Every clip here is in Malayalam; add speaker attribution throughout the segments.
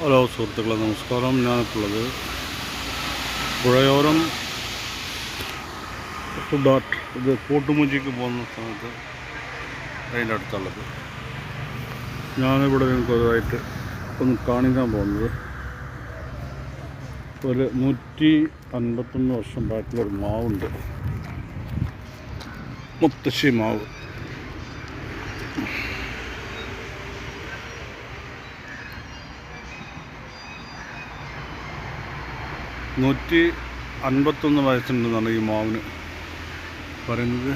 Speaker 1: ഹലോ സുഹൃത്തുക്കളെ, നമസ്കാരം. ഞാനിട്ടുള്ളത് പുഴയോരം ഫുഡ് ആർട്ട്. ഇത് കോട്ടുമുഞ്ചിക്ക് പോകുന്ന സമയത്ത് അതിൻ്റെ അടുത്തുള്ളത്. ഞാനിവിടെ നിങ്ങൾക്കൊരുതായിട്ട് ഒന്ന് കാണിക്കാൻ പോകുന്നത് ഒരു 151 വർഷം ബാക്കിലൊരു മാവുണ്ട്, മുത്തശ്ശി മാവ്. നൂറ്റി 51 വയസ്സുണ്ടെന്നാണ് ഈ മാവിന് പറയുന്നത്.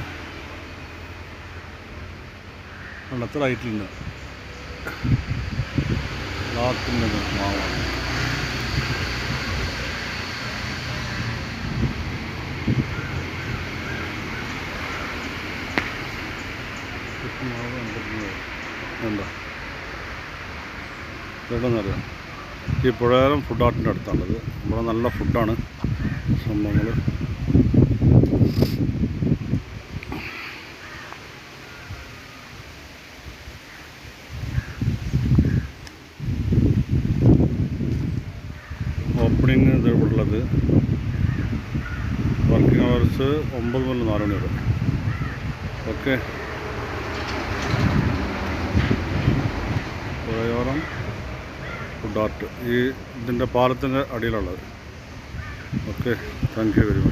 Speaker 1: അത്ര ഹൈറ്റിലുണ്ട്. ലാത്തിൻ്റെ മാവാണ്. എന്താ എവിടെന്നറിയാം? ഈ പുഴയോരം ഫുഡ് ആർട്ടിൻ്റെ അടുത്താണത്. ഇവിടെ നല്ല ഫുഡാണ് സംഭവങ്ങൾ. ഓപ്പണിങ് ഇത് ഇവിടെ ഉള്ളത്. വർക്കിംഗ് അവേഴ്സ് 9 മുതൽ 4 മണി വരെ. ഓക്കെ, പുഴയോരം ഫുഡ് ആർട്ട് ഈ ഇതിൻ്റെ പാലത്തിൻ്റെ അടിയിലുള്ളത്. Okay, thank you very much.